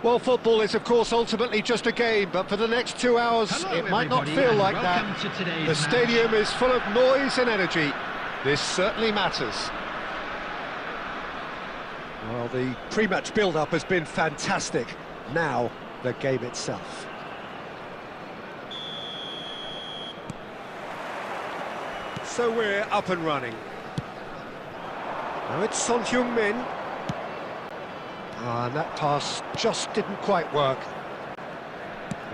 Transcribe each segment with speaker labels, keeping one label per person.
Speaker 1: Well, football is, of course, ultimately just a game, but for the next 2 hours, it might not feel like that. The stadium is full of noise and energy. This certainly matters. Well, the pre-match build-up has been fantastic. Now, the game itself. So we're up and running. Now it's Son Heung-min. And that pass just didn't quite work.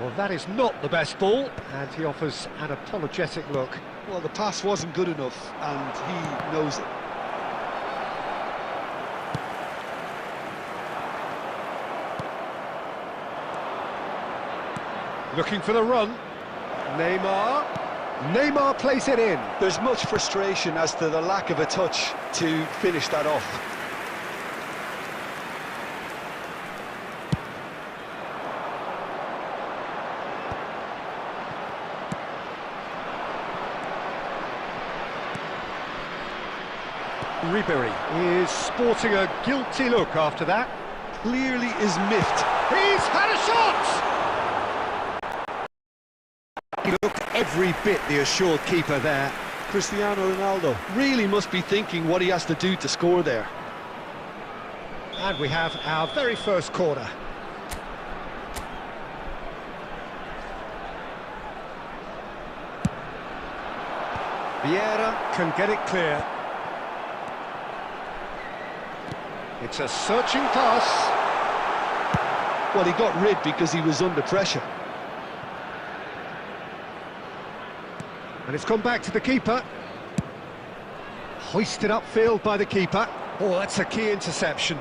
Speaker 1: Well, that is not the best ball, and he offers an apologetic look.
Speaker 2: Well, the pass wasn't good enough, and he knows it.
Speaker 1: Looking for the run. Neymar plays it in.
Speaker 2: There's much frustration as to the lack of a touch to finish that off.
Speaker 1: Ribery is sporting a guilty look after that.
Speaker 2: Clearly is miffed.
Speaker 1: He's had a shot! He looked every bit the assured keeper there.
Speaker 2: Cristiano Ronaldo really must be thinking what he has to do to score there.
Speaker 1: And we have our very first corner. Vieira can get it clear. It's a searching pass.
Speaker 2: Well, he got rid because he was under pressure.
Speaker 1: And it's gone back to the keeper. Hoisted upfield by the keeper. Oh, that's a key interception.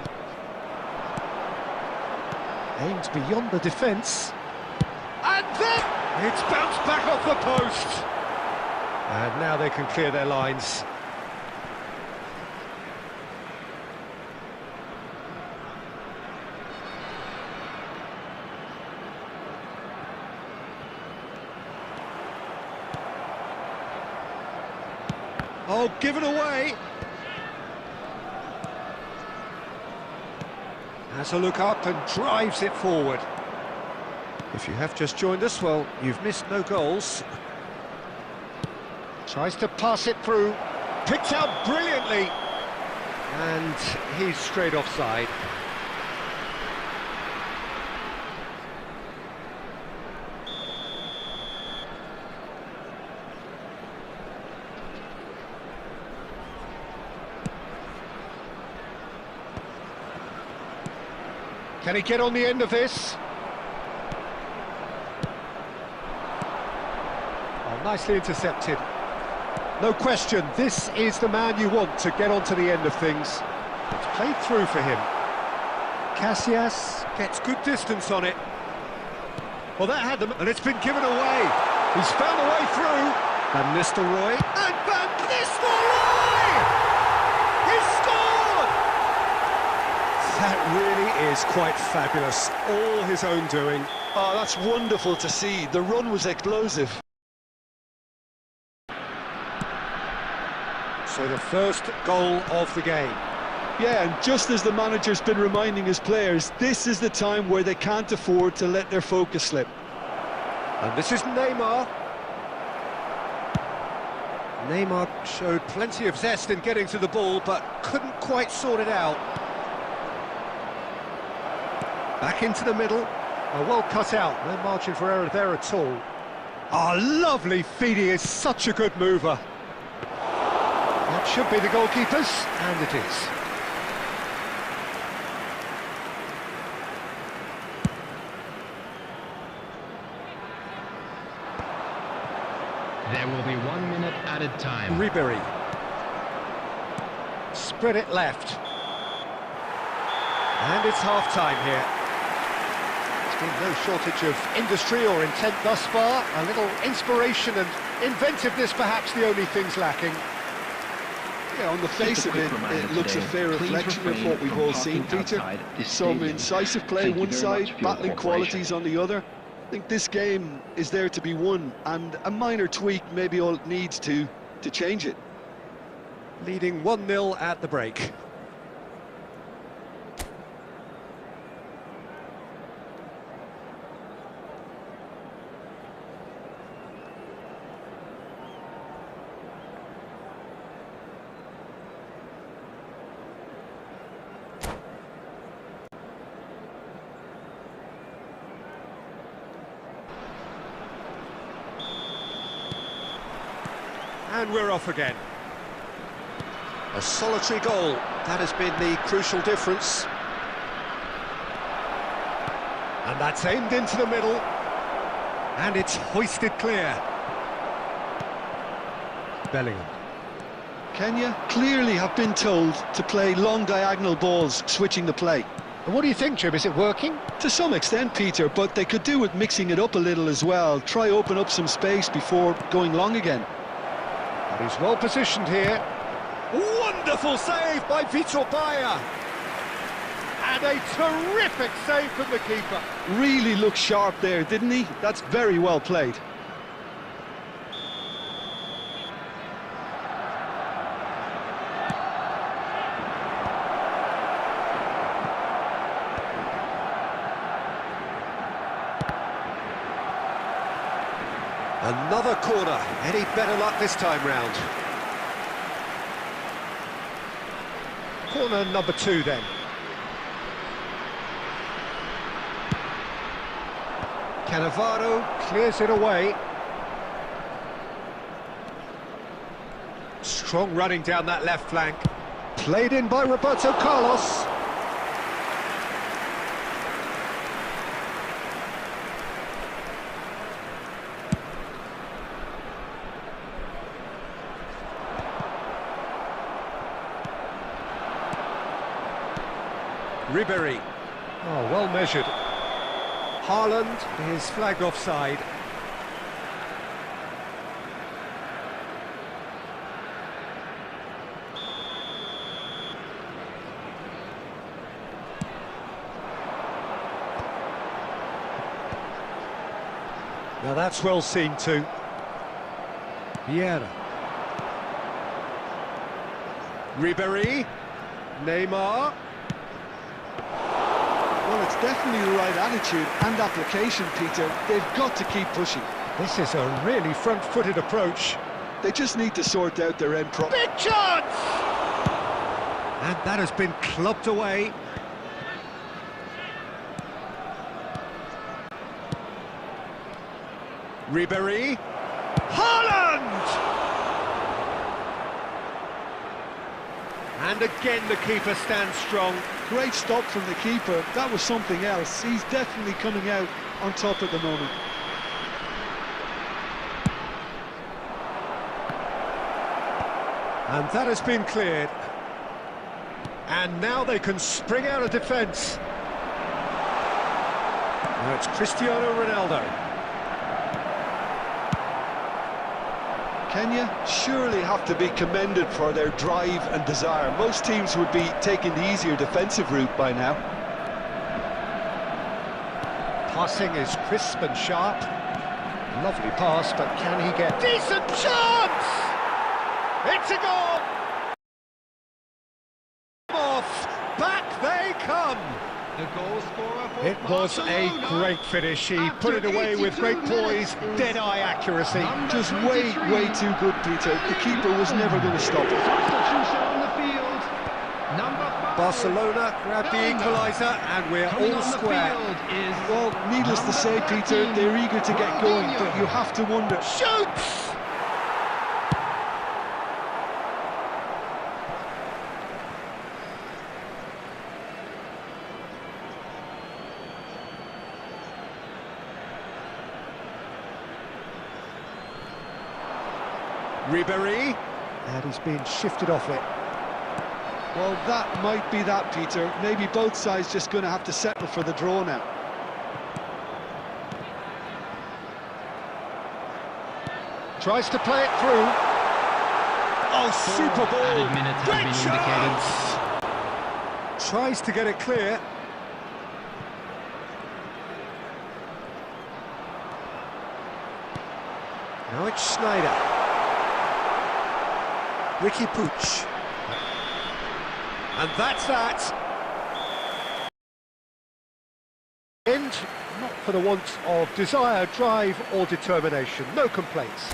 Speaker 1: Aimed beyond the defence. And then it's bounced back off the post. And now they can clear their lines. Oh, given away. Has a look up and drives it forward. If you have just joined us, well, you've missed no goals. Tries to pass it through. Picked out brilliantly. And he's straight offside. Can he get on the end of this? Oh, nicely intercepted. No question, this is the man you want to get onto the end of things. It's played through for him. Casillas gets good distance on it. Well, that had them, and it's been given away. He's found a way through. Van Nistelrooy. And Van Nistelrooy! He's scored! That really is quite fabulous. All his own doing.
Speaker 2: Oh, that's wonderful to see. The run was explosive.
Speaker 1: So the first goal of the game.
Speaker 2: Yeah, and just as the manager's been reminding his players, this is the time where they can't afford to let their focus slip.
Speaker 1: And this is Neymar. Neymar showed plenty of zest in getting to the ball, but couldn't quite sort it out. Back into the middle. Oh, well cut out. No margin for error there at all. Oh, lovely feed. He is such a good mover. That should be the goalkeeper's, and it is.
Speaker 3: There will be 1 minute added time.
Speaker 1: Ribery. Spread it left. And it's half-time here. There's been no shortage of industry or intent thus far. A little inspiration and inventiveness, perhaps the only things lacking.
Speaker 2: Yeah, on the face of it, it looks a fair reflection of what we've all seen, Peter. Some incisive play one side, battling qualities on the other. I think this game is there to be won, and a minor tweak maybe all it needs to change it.
Speaker 1: Leading 1-0 at the break. And we're off again. A solitary goal, that has been the crucial difference. And that's aimed into the middle. And it's hoisted clear. Bellingham.
Speaker 2: Kenya clearly have been told to play long diagonal balls, switching the play.
Speaker 1: And what do you think, Jim? Is it working?
Speaker 2: To some extent, Peter, but they could do with mixing it up a little as well. Try open up some space before going long again.
Speaker 1: And he's well positioned here. Wonderful save by Vitor Bayer. And a terrific save from the keeper.
Speaker 2: Really looked sharp there, didn't he? That's very well played.
Speaker 1: Another corner. Any better luck this time round? Corner number 2 then. Cannavaro clears it away. Strong running down that left flank. Played in by Roberto Carlos. Ribery. Oh, well measured. Haaland is flagged offside. Now that's well seen too. Vieira. Ribery. Neymar.
Speaker 2: Well, it's definitely the right attitude and application, Peter. They've got to keep pushing.
Speaker 1: This is a really front-footed approach.
Speaker 2: They just need to sort out their end problem.
Speaker 1: Big chance! And that has been clubbed away. Ribery. Haaland! And again the keeper stands strong.
Speaker 2: Great stop from the keeper. That was something else. He's definitely coming out on top at the moment.
Speaker 1: And that has been cleared. And now they can spring out of defence. Now it's Cristiano Ronaldo.
Speaker 2: Kenya surely have to be commended for their drive and desire. Most teams would be taking the easier defensive route by now.
Speaker 1: Passing is crisp and sharp. Lovely pass, but can he get... Decent chance! It's a goal! Off! Back they come!
Speaker 3: The goal scorer for
Speaker 1: It was a great finish. He put it away with great poise, dead-eye accuracy.
Speaker 2: Just way too good, Peter. The keeper was never going to stop it.
Speaker 3: Substitution on the field. Number 5.
Speaker 1: Barcelona grabbed the equaliser, and we're all square.
Speaker 2: Well, needless to say, Peter, they're eager to get going, but you have to wonder...
Speaker 1: Shoots! Ribery, and he's been shifted off it.
Speaker 2: Well, that might be that, Peter. Maybe both sides just going to have to settle for the draw now.
Speaker 1: Tries to play it through. Oh, super ball! Great chance! Tries to get it clear. Now it's Schneider. Ricky Puig. And that's that. End, not for the want of desire, drive or determination. No complaints.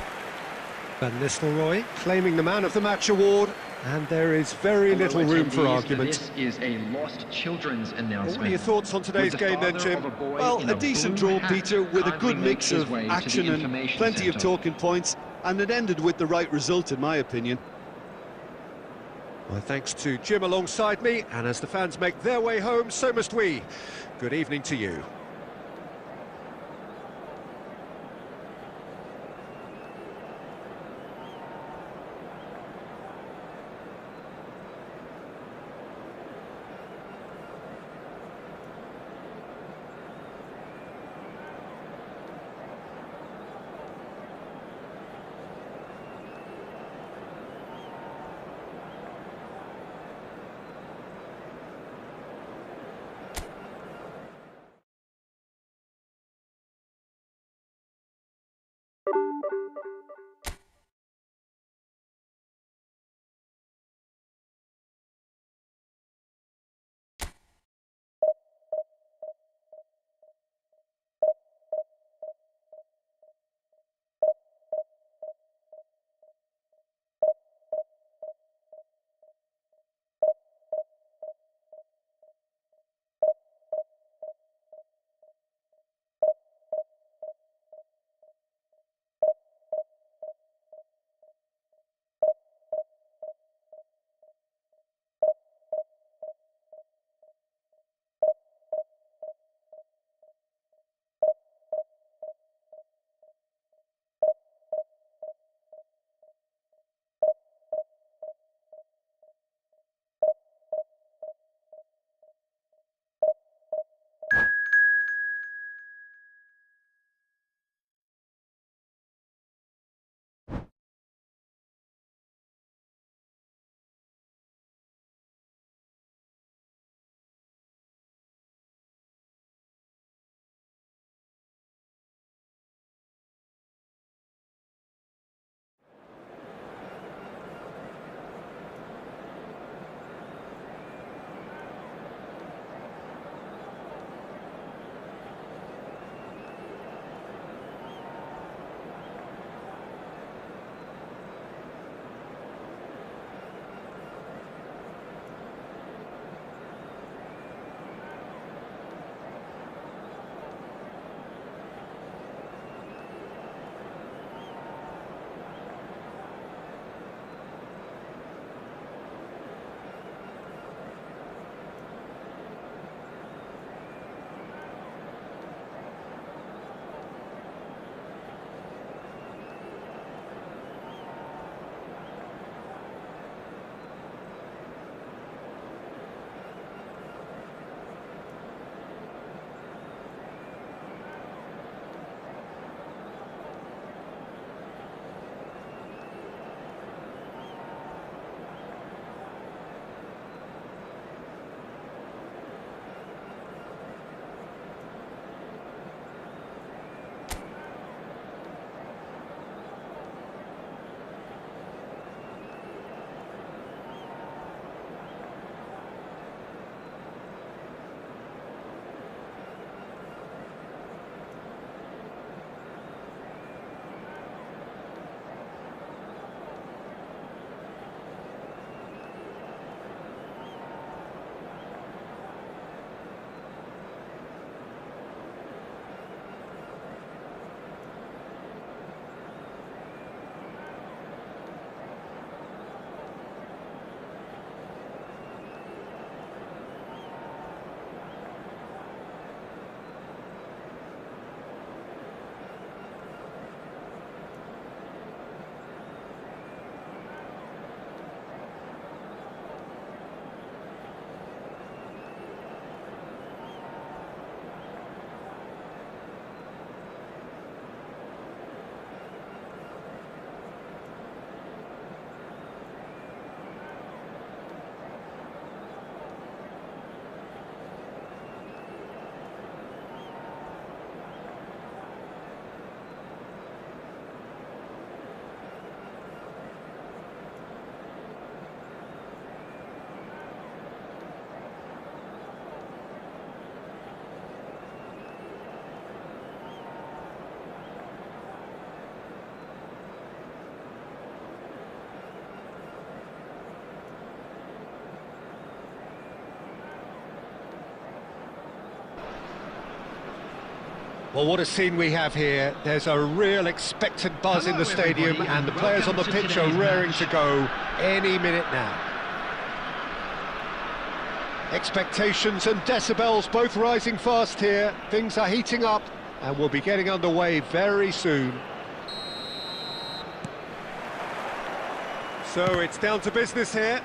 Speaker 1: Van Nistelrooy claiming the Man of the Match award, and there is very little room for argument.
Speaker 3: This is a lost children's announcement.
Speaker 1: What are your thoughts on today's game then, Jim?
Speaker 2: Well, a decent draw, Peter, with a good mix of action and plenty of talking points. and it ended with the right result, in my opinion.
Speaker 1: My thanks to Jim alongside me, and as the fans make their way home, so must we. Good evening to you. Well, what a scene we have here. There's a real expectant buzz in the stadium, and the players on the pitch are raring to go any minute now. Expectations and decibels both rising fast here. Things are heating up, and we'll be getting underway very soon. So it's down to business here.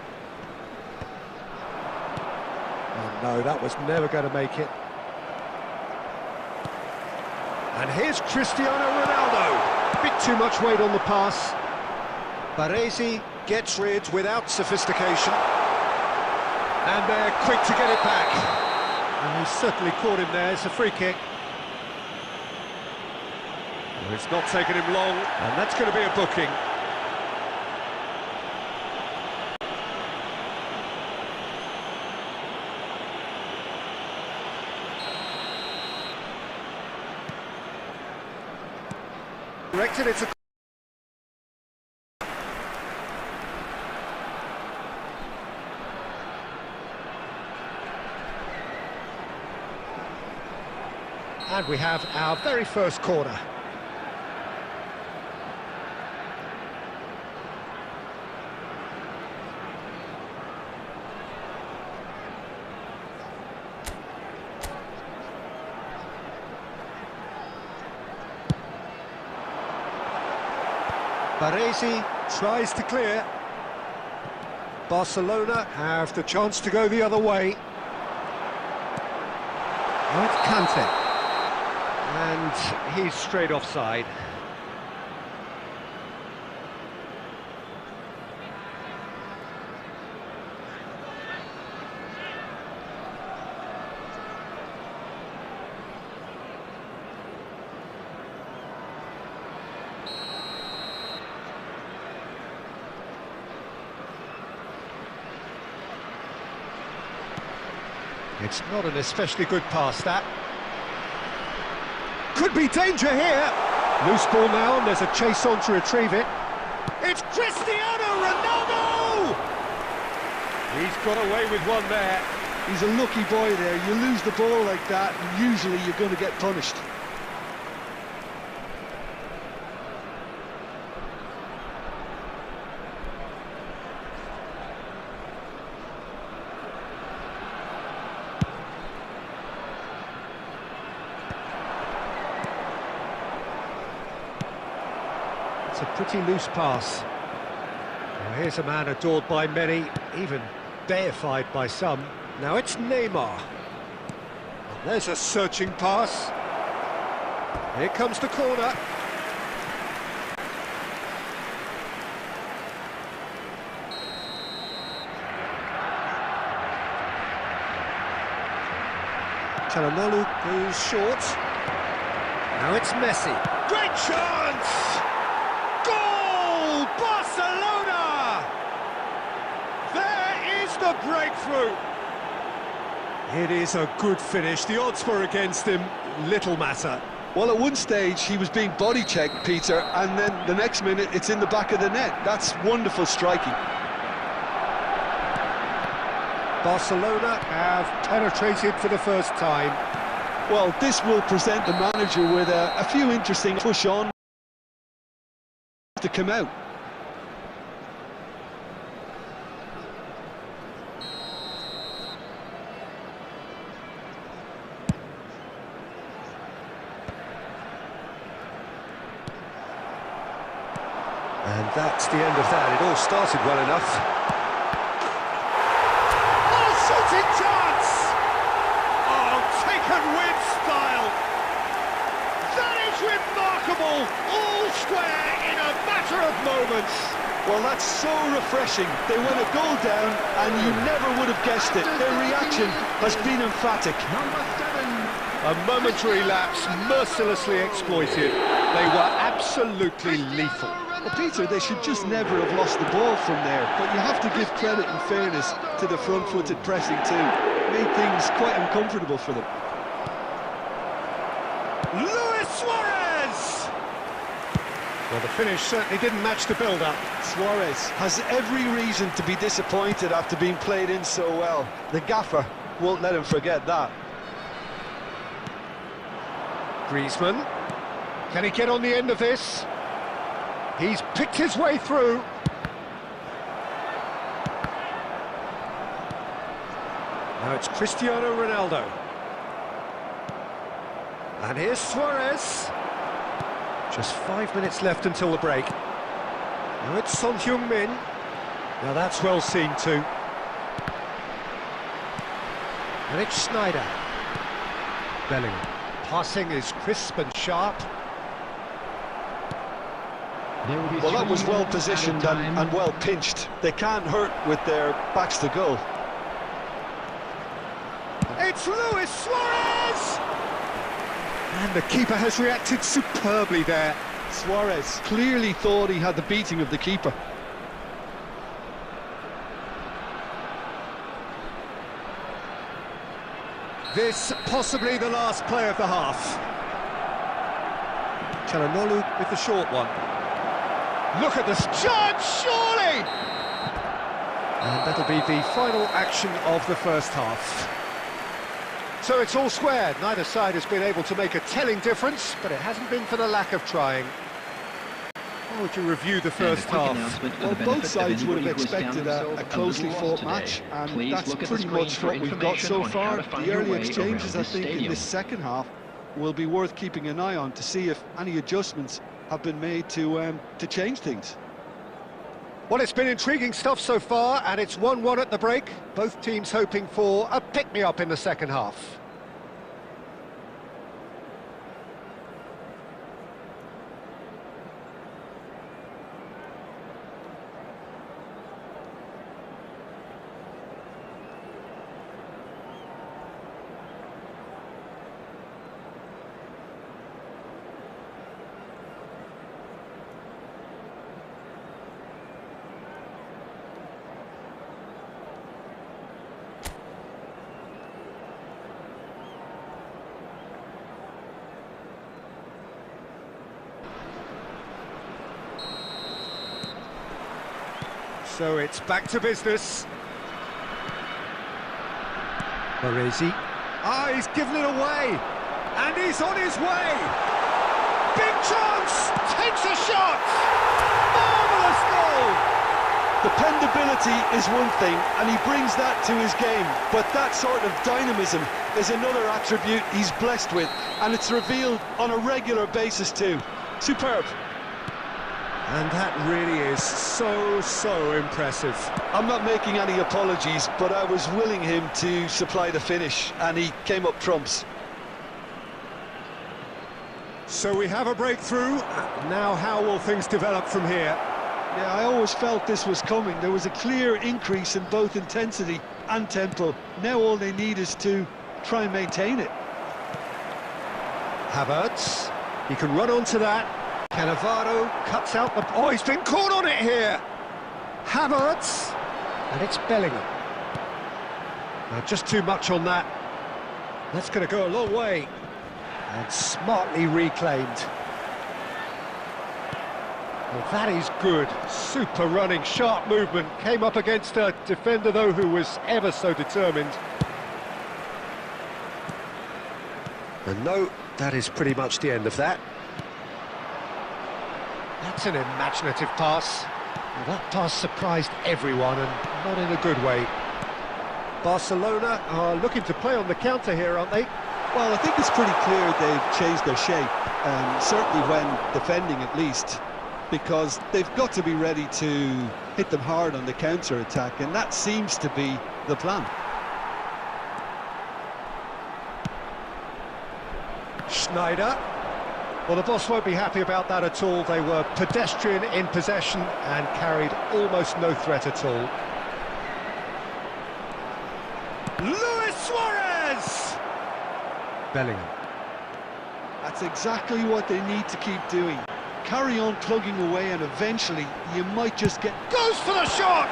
Speaker 1: Oh no, that was never going to make it. And here's Cristiano Ronaldo. Bit too much weight on the pass. Baresi gets rid without sophistication. And they're quick to get it back. And he's certainly caught him there. It's a free kick. Well, it's not taken him long, and that's going to be a booking. Directed, it's a... And we have our very first corner. Baresi tries to clear. Barcelona have the chance to go the other way. Oh, it's Kante. And he's straight offside. It's not an especially good pass, that. Could be danger here. Loose ball now, and there's a chase on to retrieve it. It's Cristiano Ronaldo! He's got away with one there.
Speaker 2: He's a lucky boy there. You lose the ball like that, and usually you're going to get punished.
Speaker 1: It's a pretty loose pass. Well, here's a man adored by many, even deified by some. Now it's Neymar. And there's a searching pass. Here comes the corner. Çalhanoğlu goes short. Now it's Messi. Great chance! Goal! Barcelona! There is the breakthrough. It is a good finish. The odds were against him. Little matter.
Speaker 2: Well, at one stage he was being body checked, Peter, and then the next minute it's in the back of the net. That's wonderful striking.
Speaker 1: Barcelona have penetrated for the first time.
Speaker 2: Well, this will present the manager with a few interesting push on to come out.
Speaker 1: And that's the end of that. It all started well enough. Shooting chance! Oh, taken with style! That is remarkable! All square in a matter of moments!
Speaker 2: Well, that's so refreshing. They went a goal down and you never would have guessed it. Their reaction has been emphatic.
Speaker 1: A momentary lapse, mercilessly exploited. They were absolutely lethal.
Speaker 2: Well, Peter, they should just never have lost the ball from there, but you have to give credit and fairness to the front-footed pressing too. Made things quite uncomfortable for them.
Speaker 1: Luis Suarez! Well, the finish certainly didn't match the build-up.
Speaker 2: Suarez has every reason to be disappointed after being played in so well. The gaffer won't let him forget that.
Speaker 1: Griezmann. Can he get on the end of this? He's picked his way through. Now it's Cristiano Ronaldo. And here's Suarez. Just 5 minutes left until the break. Now it's Son Heung-min. Now that's well seen too. And it's Schneider. Bellingham. Passing is crisp and sharp.
Speaker 2: Well, that was well positioned and well pinched. They can't hurt with their backs to goal.
Speaker 1: It's Luis Suarez! And the keeper has reacted superbly there.
Speaker 2: Suarez clearly thought he had the beating of the keeper.
Speaker 1: This possibly the last play of the half. Çalhanoğlu with the short one. Look at this chance, surely! And that'll be the final action of the first half. So it's all squared. Neither side has been able to make a telling difference, but it hasn't been for the lack of trying. How would you review the first half?
Speaker 2: Well, both sides would have expected a closely fought match, and that's pretty much what we've got so far. The early exchanges, I think, in this second half will be worth keeping an eye on to see if any adjustments have been made to change things.
Speaker 1: Well, it's been intriguing stuff so far, and it's 1-1 at the break. Both teams hoping for a pick-me-up in the second half. So it's back to business. Baresi. Ah, he's given it away. And he's on his way. Big chance. Takes a shot. Marvellous goal.
Speaker 2: Dependability is one thing, and he brings that to his game. But that sort of dynamism is another attribute he's blessed with. And it's revealed on a regular basis too. Superb.
Speaker 1: And that really is so impressive.
Speaker 2: I'm not making any apologies, but I was willing him to supply the finish, and he came up trumps.
Speaker 1: So we have a breakthrough. Now how will things develop from here?
Speaker 2: Yeah, I always felt this was coming. There was a clear increase in both intensity and tempo. Now all they need is to try and maintain it.
Speaker 1: Havertz, he can run onto that. Cannavaro cuts out the... Oh, he's been caught on it here! Havertz! And it's Bellingham. Now, just too much on that. That's going to go a long way. And smartly reclaimed. Well, that is good. Super running, sharp movement. Came up against a defender, though, who was ever so determined. And no, that is pretty much the end of that. That's an imaginative pass. Well, that pass surprised everyone, and not in a good way. Barcelona are looking to play on the counter here, aren't they?
Speaker 2: Well, I think it's pretty clear they've changed their shape, certainly when defending at least, because they've got to be ready to hit them hard on the counter-attack, and that seems to be the plan.
Speaker 1: Schneider. Well, the boss won't be happy about that at all. They were pedestrian in possession and carried almost no threat at all. Luis Suarez! Bellingham.
Speaker 2: That's exactly what they need to keep doing. Carry on plugging away, and eventually you might just get...
Speaker 1: Goes for the shot!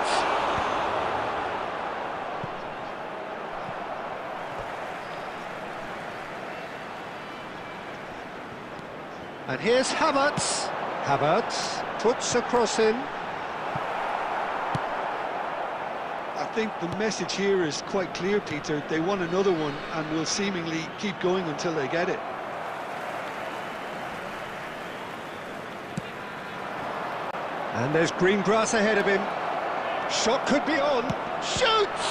Speaker 1: And here's Havertz. Havertz puts a cross in.
Speaker 2: I think the message here is quite clear, Peter. They want another one and will seemingly keep going until they get it.
Speaker 1: And there's green grass ahead of him. Shot could be on. Shoots!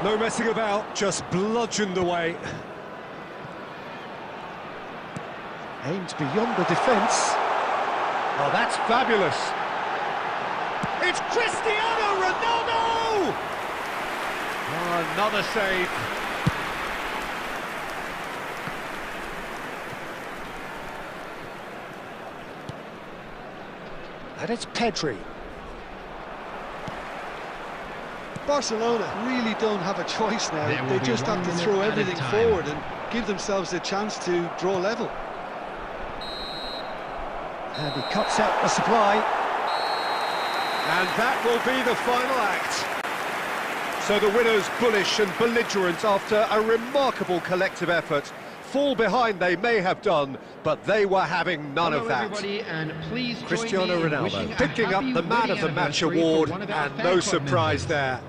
Speaker 1: No messing about, just bludgeoned away. Aimed beyond the defence. Oh, that's fabulous. It's Cristiano Ronaldo! Oh, another save. And it's Pedri.
Speaker 2: Barcelona really don't have a choice now. They just have to throw everything forward and give themselves a chance to draw level.
Speaker 1: And he cuts out the supply. And that will be the final act. So the winners bullish and belligerent after a remarkable collective effort. Fall behind they may have done, but they were having none of that.
Speaker 3: And please
Speaker 1: Cristiano Ronaldo picking up the Man of the Match award, and no surprise there.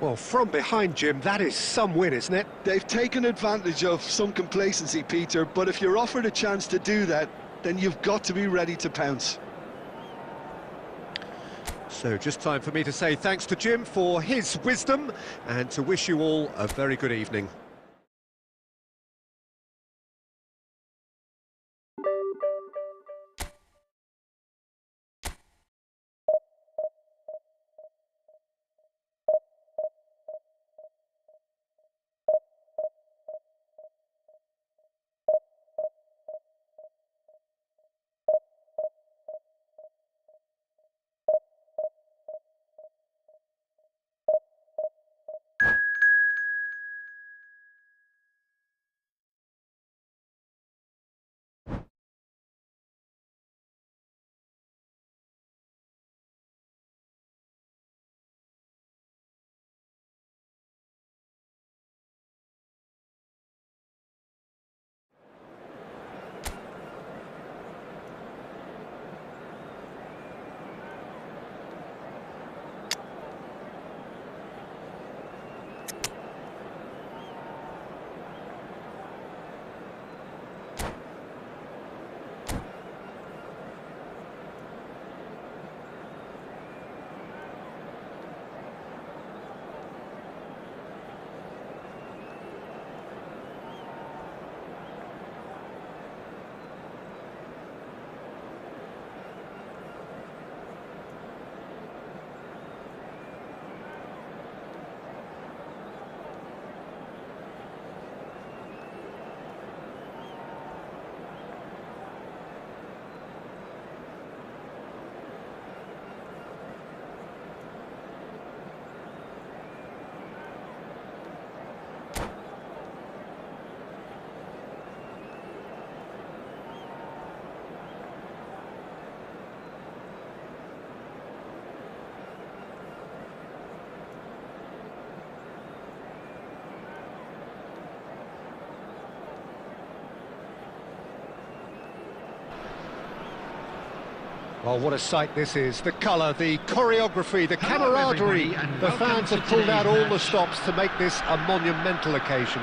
Speaker 1: Well, from behind, Jim, that is some win, isn't it?
Speaker 2: They've taken advantage of some complacency, Peter, but if you're offered a chance to do that, then you've got to be ready to pounce.
Speaker 1: So just time for me to say thanks to Jim for his wisdom and to wish you all a very good evening. Well, what a sight this is. The colour, the choreography, the camaraderie. The fans have pulled out all the stops to make this a monumental occasion.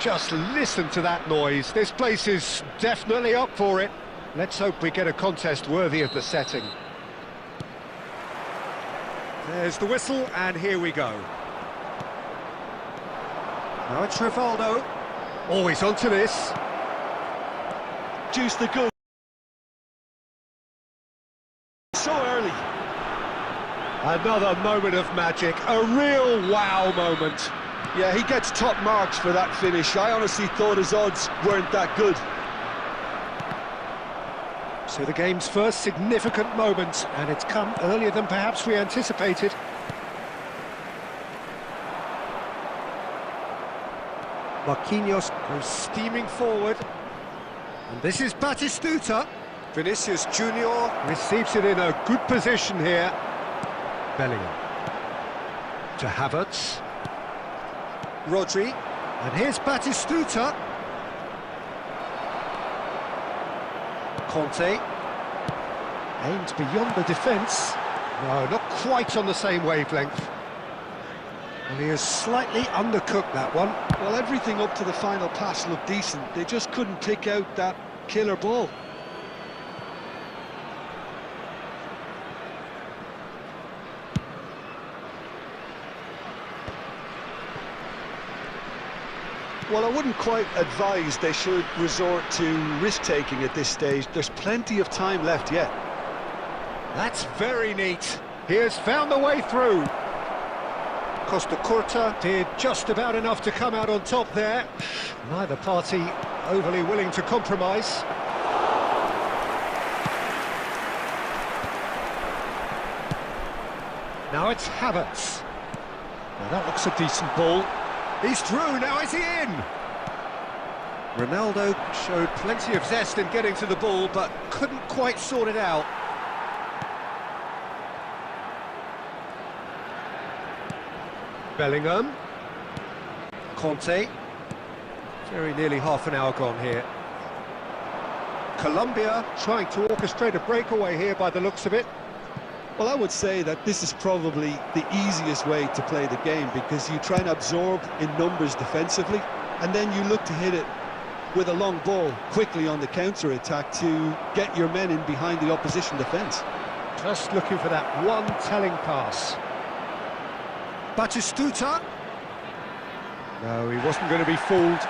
Speaker 1: Just listen to that noise. This place is definitely up for it. Let's hope we get a contest worthy of the setting. There's the whistle, and here we go. Now it's Ronaldo. Oh, he's onto this.
Speaker 2: Juice the good. So early.
Speaker 1: Another moment of magic, a real wow moment.
Speaker 2: Yeah, he gets top marks for that finish. I honestly thought his odds weren't that good.
Speaker 1: So the game's first significant moment, and it's come earlier than perhaps we anticipated. Marquinhos goes steaming forward. And this is Batistuta. Vinicius Junior receives it in a good position here. Bellingham. To Havertz. Rodri. And here's Batistuta. Conte. Aimed beyond the defence. No, not quite on the same wavelength. And he has slightly undercooked that one.
Speaker 2: Well, everything up to the final pass looked decent. They just couldn't pick out that killer ball. Well, I wouldn't quite advise they should resort to risk-taking at this stage. There's plenty of time left yet.
Speaker 1: That's very neat. He has found the way through. Costa Curta did just about enough to come out on top there. Neither party overly willing to compromise. Now it's Havertz. Now that looks a decent ball. He's through, now is he in? Ronaldo showed plenty of zest in getting to the ball, but couldn't quite sort it out. Bellingham. Conte. Very nearly half an hour gone here. Colombia trying to orchestrate a breakaway here by the looks of it.
Speaker 2: Well, I would say that this is probably the easiest way to play the game, because you try and absorb in numbers defensively, and then you look to hit it with a long ball quickly on the counter-attack to get your men in behind the opposition defence.
Speaker 1: Just looking for that one telling pass. Batistuta. No, he wasn't going to be fooled.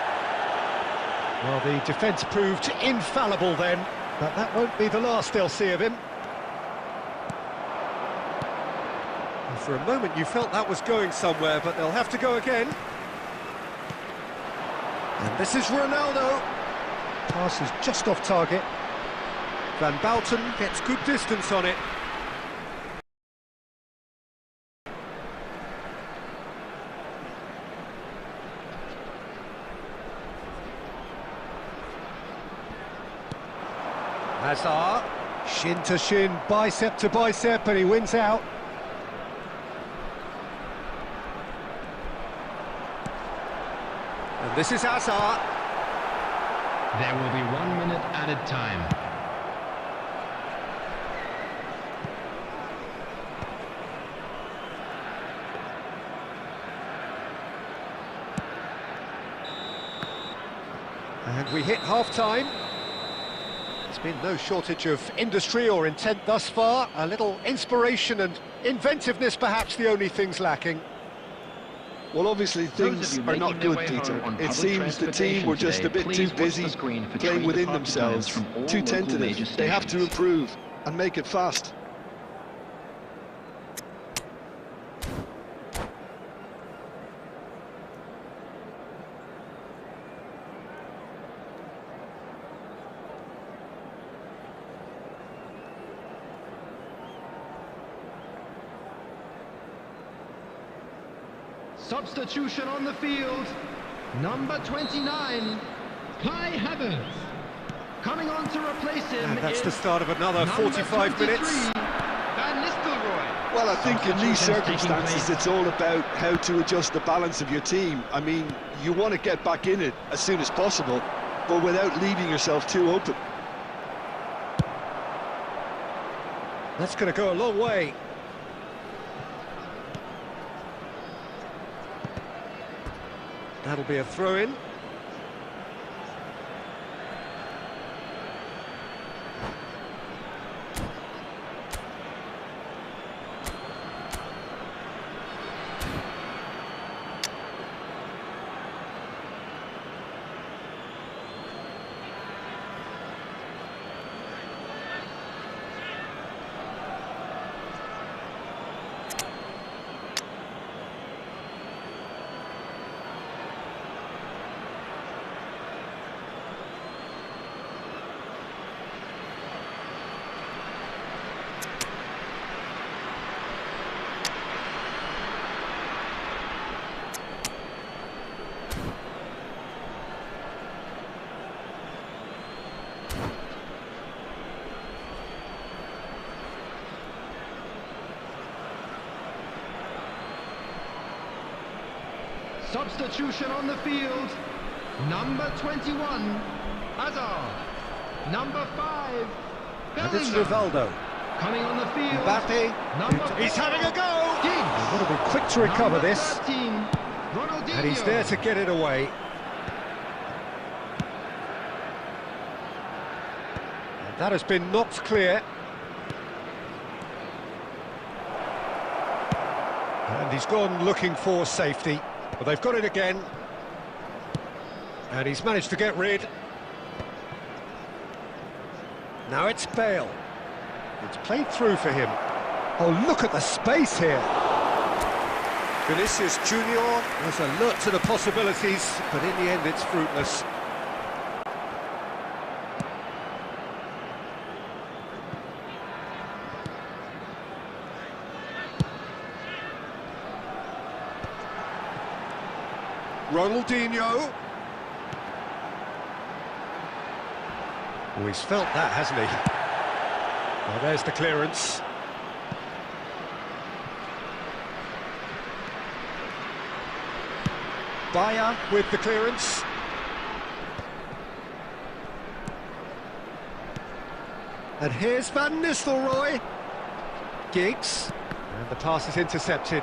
Speaker 1: Well, the defence proved infallible then, but that won't be the last they'll see of him. And for a moment you felt that was going somewhere, but they'll have to go again. And this is Ronaldo. Pass is just off target. Van Bouten gets good distance on it. Hazard, shin to shin, bicep to bicep, and he wins out. And this is Hazard.
Speaker 3: There will be 1 minute added time.
Speaker 1: And we hit half-time. There's been no shortage of industry or intent thus far. A little inspiration and inventiveness, perhaps the only things lacking.
Speaker 2: Well, obviously things are not good, Peter. It seems the team were just a bit too busy playing within themselves, too tentative. They have to improve and make it fast.
Speaker 3: Substitution on the field. Number 29, Kai Havertz. Coming on to replace him.
Speaker 1: And that's the start of another 45 minutes.
Speaker 3: Van Nistelrooy.
Speaker 2: Well, I think in these circumstances it's all about how to adjust the balance of your team. I mean, you want to get back in it as soon as possible, but without leaving yourself too open.
Speaker 1: That's going to go a long way. That'll be a throw-in.
Speaker 3: Substitution on the field. Number 21, Hazard. Number 5,
Speaker 1: And it's
Speaker 3: Bellingham.
Speaker 1: Rivaldo.
Speaker 3: Coming on the field.
Speaker 1: Mbappe. He's having a go!
Speaker 3: Giggs.
Speaker 1: Got to be quick to recover
Speaker 3: Number
Speaker 1: this.
Speaker 3: 13, Ronaldo.
Speaker 1: And he's there to get it away. And that has been knocked clear. And he's gone looking for safety. But they've got it again. And he's managed to get rid. Now it's Bale. It's played through for him. Oh, look at the space here. Vinicius Junior was alert to the possibilities, but in the end it's fruitless. Ronaldinho. Oh, he's felt that, hasn't he? Well, there's the clearance. Bayer with the clearance. And here's Van Nistelrooy. Giggs. And the pass is intercepted.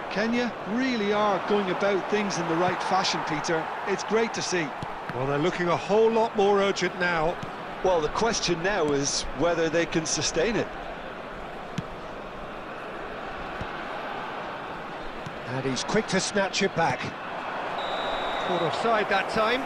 Speaker 2: Kenya really are going about things in the right fashion, Peter. It's great to see.
Speaker 1: Well, they're looking a whole lot more urgent now.
Speaker 2: Well, the question now is whether they can sustain it.
Speaker 1: And he's quick to snatch it back. Caught offside that time.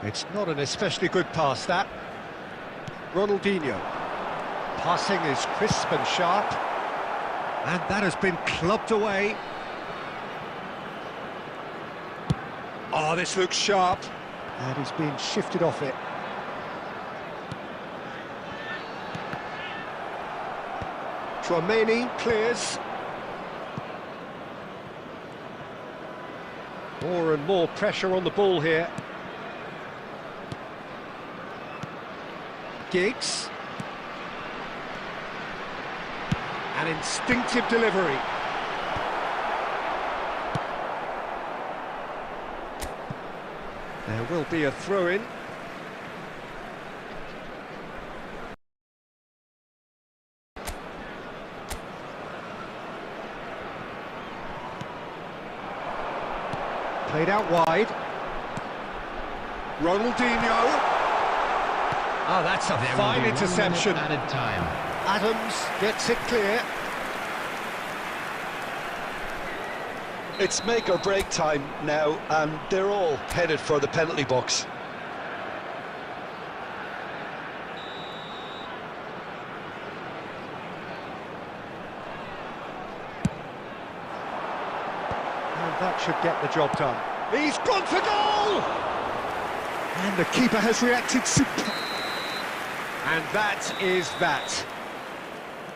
Speaker 1: It's not an especially good pass, that. Ronaldinho. Passing is crisp and sharp. And that has been clubbed away. Oh, this looks sharp. And he's being shifted off it. Tchouaméni clears. More and more pressure on the ball here. Giggs. An instinctive delivery. There will be a throw-in. Played out wide. Ronaldinho. Oh, that's a fine interception.
Speaker 3: Added time.
Speaker 1: Adams gets it clear.
Speaker 2: It's make or break time now, and they're all headed for the penalty box.
Speaker 1: And that should get the job done. He's gone for goal! And the keeper has reacted super. And that is that.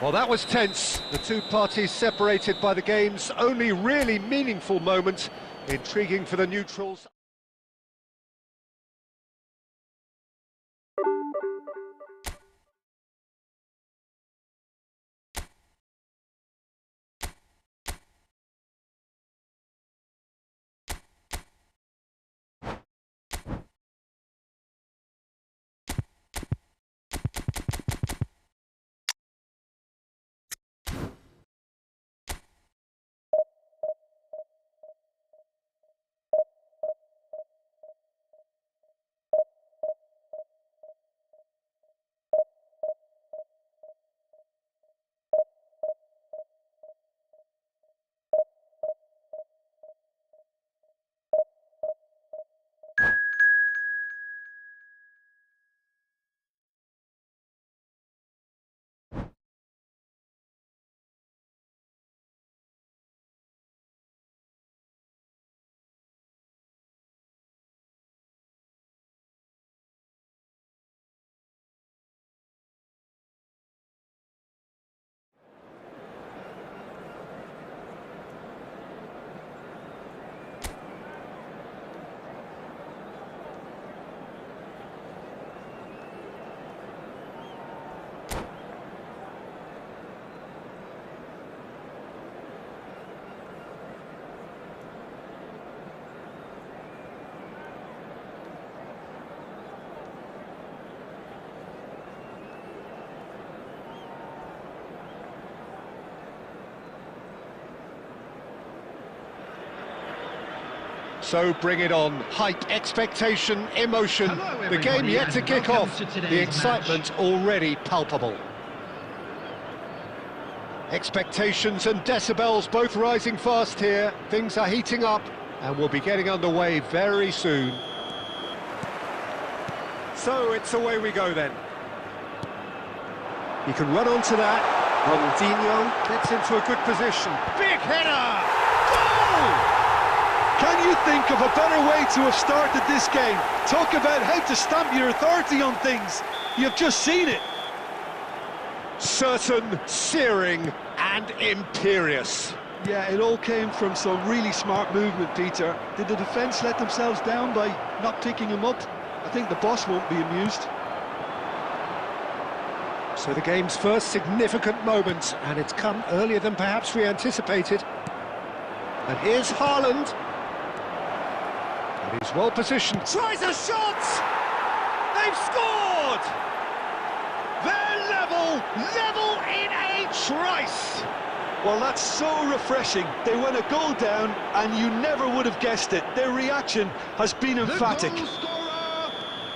Speaker 1: Well, that was tense. The two parties separated by the game's only really meaningful moment. Intriguing for the neutrals. So bring it on. Hype, expectation, emotion.
Speaker 3: Hello,
Speaker 1: the game yet to kick off. The excitement already palpable. Expectations and decibels both rising fast here. Things are heating up and we'll be getting underway very soon. So it's away we go then. He can run onto that. Ronaldo gets into a good position. Big header! Goal!
Speaker 2: Can you think of a better way to have started this game? Talk about how to stamp your authority on things. You've just seen it.
Speaker 1: Certain, searing and imperious.
Speaker 2: Yeah, it all came from some really smart movement, Peter. Did the defence let themselves down by not picking him up? I think the boss won't be amused.
Speaker 1: So the game's first significant moment, and it's come earlier than perhaps we anticipated. And here's Haaland. And he's well positioned. Tries a shot! They've scored! They're level in a trice!
Speaker 2: Well, that's so refreshing. They went a goal down, and you never would have guessed it. Their reaction has been emphatic.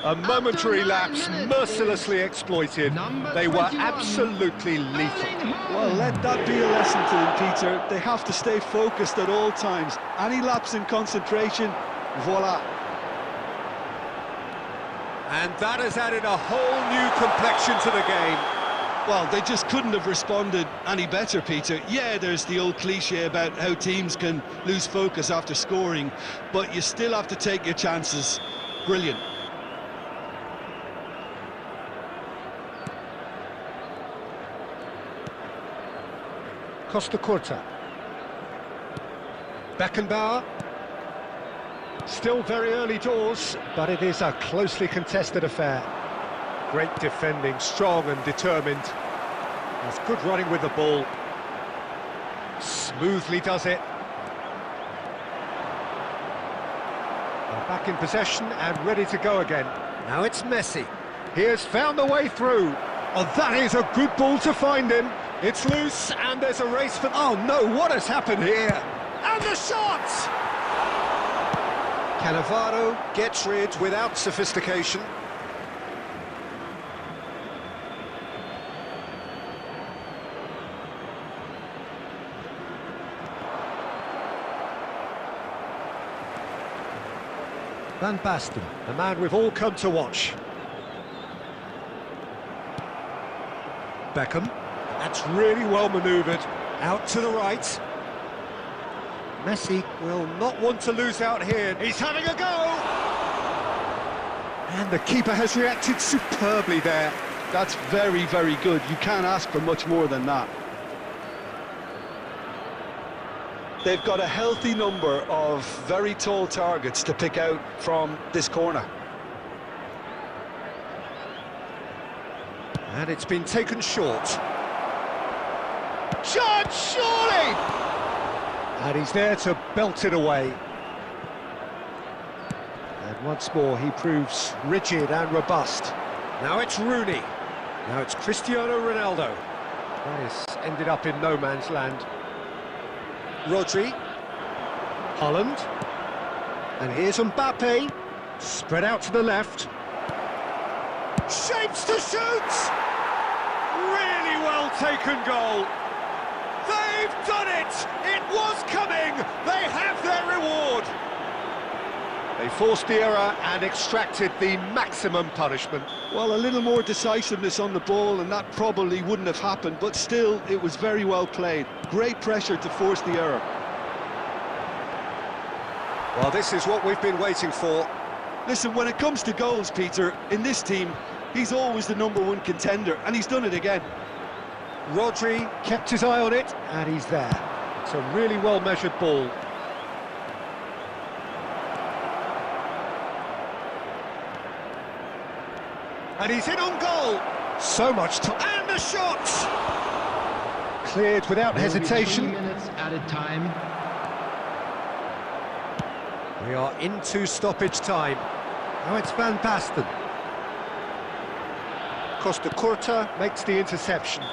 Speaker 1: A momentary lapse mercilessly exploited. They were absolutely lethal.
Speaker 2: Well, let that be a lesson to them, Peter. They have to stay focused at all times. Any lapse in concentration, voila.
Speaker 1: And that has added a whole new complexion to the game.
Speaker 2: Well, they just couldn't have responded any better, Peter. Yeah, there's the old cliche about how teams can lose focus after scoring, but you still have to take your chances. Brilliant.
Speaker 1: Costa Curta. Beckenbauer. Still very early doors, but it is a closely contested affair. Great defending, strong and determined. Has good running with the ball. Smoothly does it. They're back in possession and ready to go again. Now it's Messi. He has found the way through. Oh, that is a good ball to find him. It's loose and there's a race for... Oh no, what has happened here? And the shot! Cannavaro gets rid without sophistication. Van Basten, the man we've all come to watch. Beckham, that's really well manoeuvred. Out to the right. Messi will not want to lose out here. He's having a go! And the keeper has reacted superbly there.
Speaker 2: That's very, very good. You can't ask for much more than that. They've got a healthy number of very tall targets to pick out from this corner.
Speaker 1: And it's been taken short. Shot, surely! And he's there to belt it away. And once more he proves rigid and robust. Now it's Rooney. Now it's Cristiano Ronaldo. That has ended up in no man's land. Rodri. Haaland. And here's Mbappe. Spread out to the left. Shapes to shoot! Really well taken goal. They've done it! It was coming! They have their reward! They forced the error and extracted the maximum punishment.
Speaker 2: Well, a little more decisiveness on the ball and that probably wouldn't have happened, but still, it was very well played. Great pressure to force the error.
Speaker 1: Well, this is what we've been waiting for.
Speaker 2: Listen, when it comes to goals, Peter, in this team, he's always the #1 contender, and he's done it again.
Speaker 1: Rodri kept his eye on it, and he's there. It's a really well-measured ball. And he's in on goal. So much time. And the shot! Cleared without hesitation.
Speaker 3: 3 minutes added time.
Speaker 1: We are into stoppage time. Now it's Van Basten. Costa Curta makes the interception.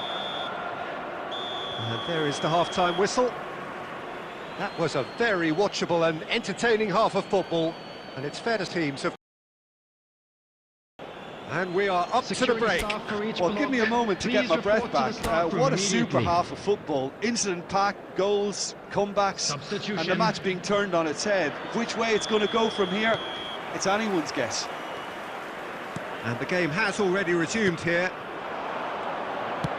Speaker 1: And there is the half-time whistle. That was a very watchable and entertaining half of football, and it's fair to teams have... And we are up to the break.
Speaker 2: Well, give me a moment to get my breath back. What a super half of football. Incident-packed, goals, comebacks, and the match being turned on its head. Which way it's going to go from here, it's anyone's guess.
Speaker 1: And the game has already resumed here.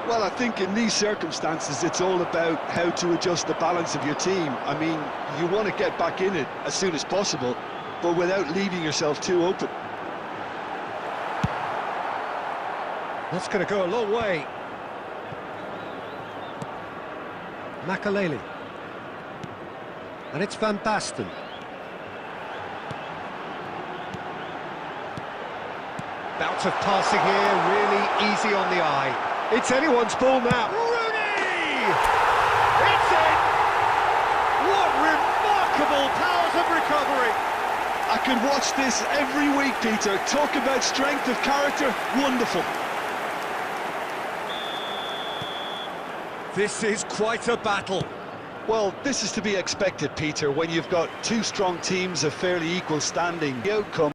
Speaker 2: Well, I think in these circumstances, it's all about how to adjust the balance of your team. I mean, you want to get back in it as soon as possible, but without leaving yourself too open.
Speaker 1: That's going to go a long way. Makaleli. And it's Van Basten. Bout of passing here, really easy on the eye. It's anyone's ball now. Rooney! It's in! What remarkable powers of recovery!
Speaker 2: I could watch this every week, Peter. Talk about strength of character, wonderful.
Speaker 1: This is quite a battle.
Speaker 2: Well, this is to be expected, Peter, when you've got two strong teams of fairly equal standing. The outcome...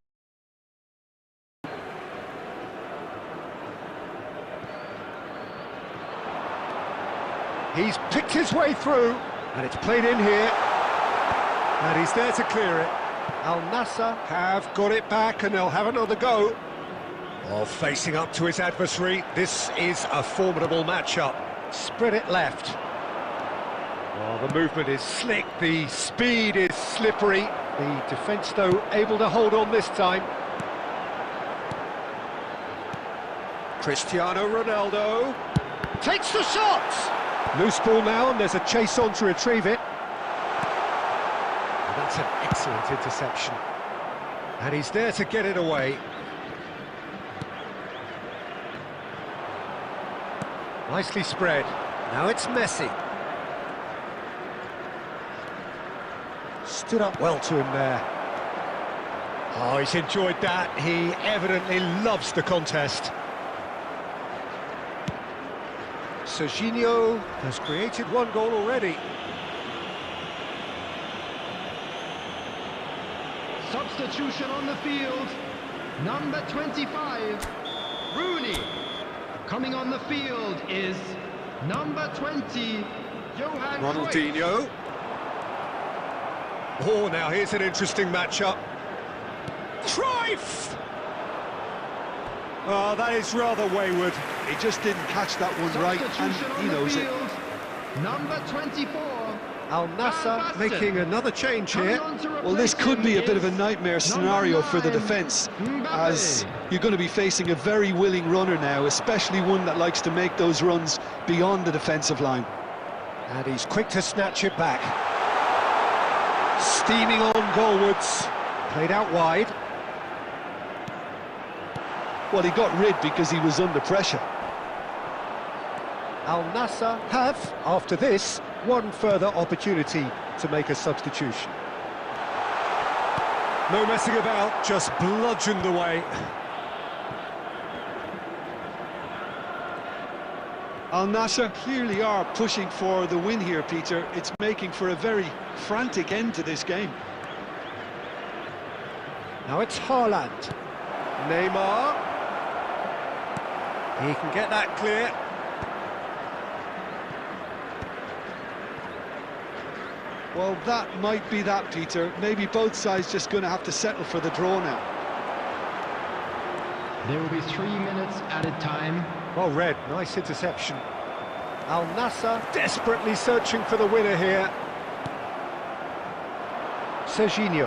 Speaker 1: He's picked his way through, and it's played in here. And he's there to clear it. Al Nassr have got it back, and they'll have another go. Oh, facing up to his adversary, this is a formidable matchup. Spread it left. Oh, the movement is slick, the speed is slippery. The defence, though, able to hold on this time. Cristiano Ronaldo takes the shot! Loose ball now, and there's a chase on to retrieve it. And that's an excellent interception. And he's there to get it away. Nicely spread. Now it's Messi. Stood up well to him there. Oh, he's enjoyed that. He evidently loves the contest. Serginho has created one goal already.
Speaker 3: Substitution on the field. Number 25, Rooney. Coming on the field is number 20, Johan
Speaker 1: Ronaldinho. Oh, now here's an interesting matchup. Cruyff! Oh, that is rather wayward.
Speaker 2: He just didn't catch that one right, and he knows it.
Speaker 3: Number 24,
Speaker 1: Al Nassr making another change here.
Speaker 2: Well, this could be a bit of a nightmare scenario for the defence, as you're going to be facing a very willing runner now, especially one that likes to make those runs beyond the defensive line.
Speaker 1: And he's quick to snatch it back. Steaming on goalwards. Played out wide.
Speaker 2: Well, he got rid because he was under pressure.
Speaker 1: Al Nassr have, after this, one further opportunity to make a substitution. No messing about, just bludgeoned away.
Speaker 2: Al Nassr clearly are pushing for the win here, Peter. It's making for a very frantic end to this game.
Speaker 1: Now it's Haaland. Neymar. He can get that clear.
Speaker 2: Well, that might be that, Peter. Maybe both sides just going to have to settle for the draw now.
Speaker 3: There will be 3 minutes added time.
Speaker 1: Well read, nice interception. Al Nassr desperately searching for the winner here. Serginho.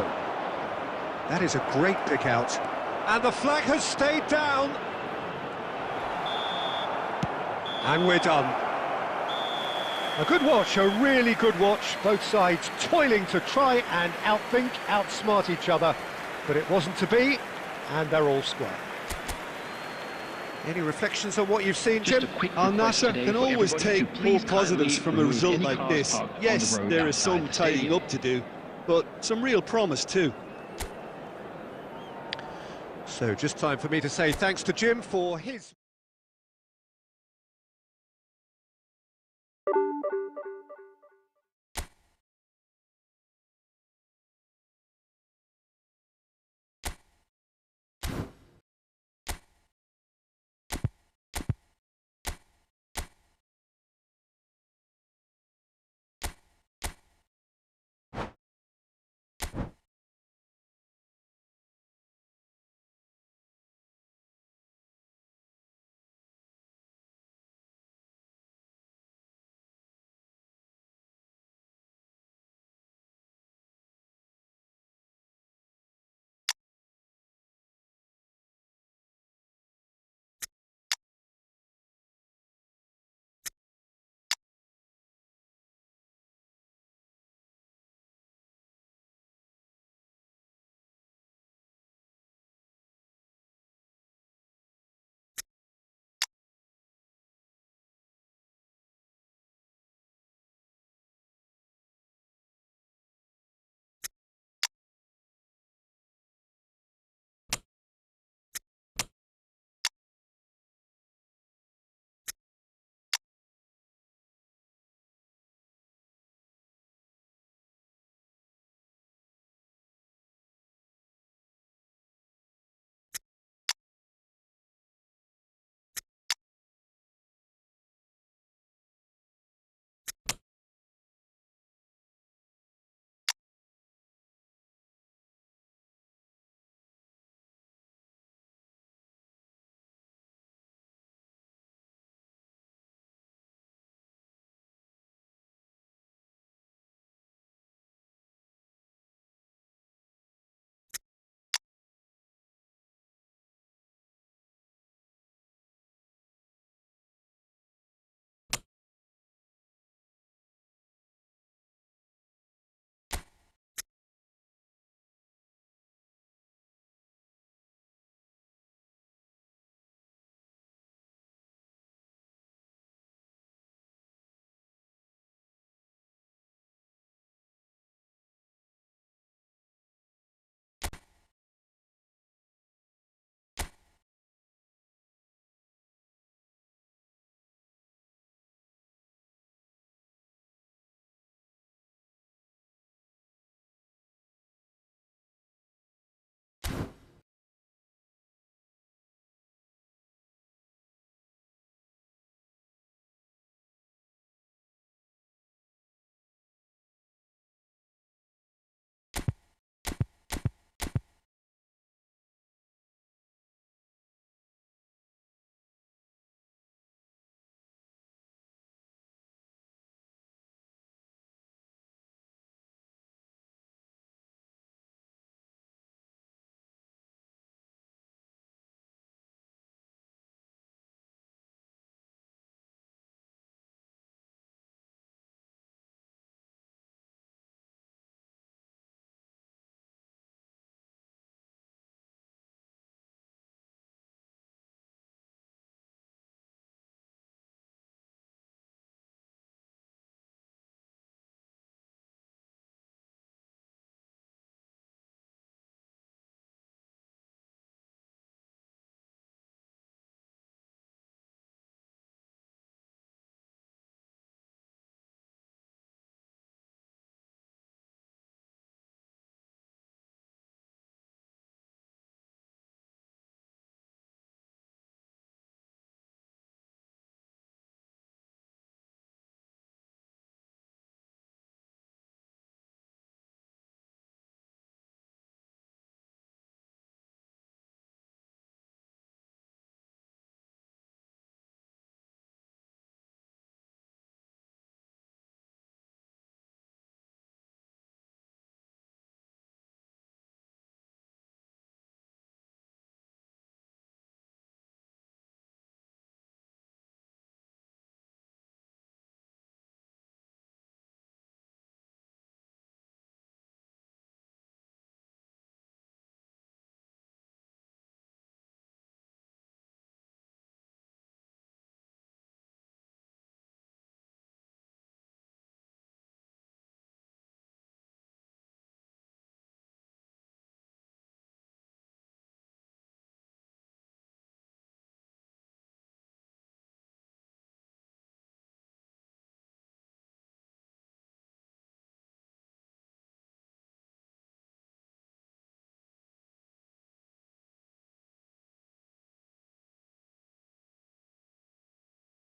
Speaker 1: That is a great pick out. And the flag has stayed down. And we're done. A good watch, a really good watch. Both sides toiling to try and outthink, outsmart each other. But it wasn't to be, and they're all square. Any reflections on what you've seen, Jim?
Speaker 2: Al Nassr can always take more positives from a result like this. Yes, there is some tidying up to do, but some real promise too.
Speaker 1: So just time for me to say thanks to Jim for his...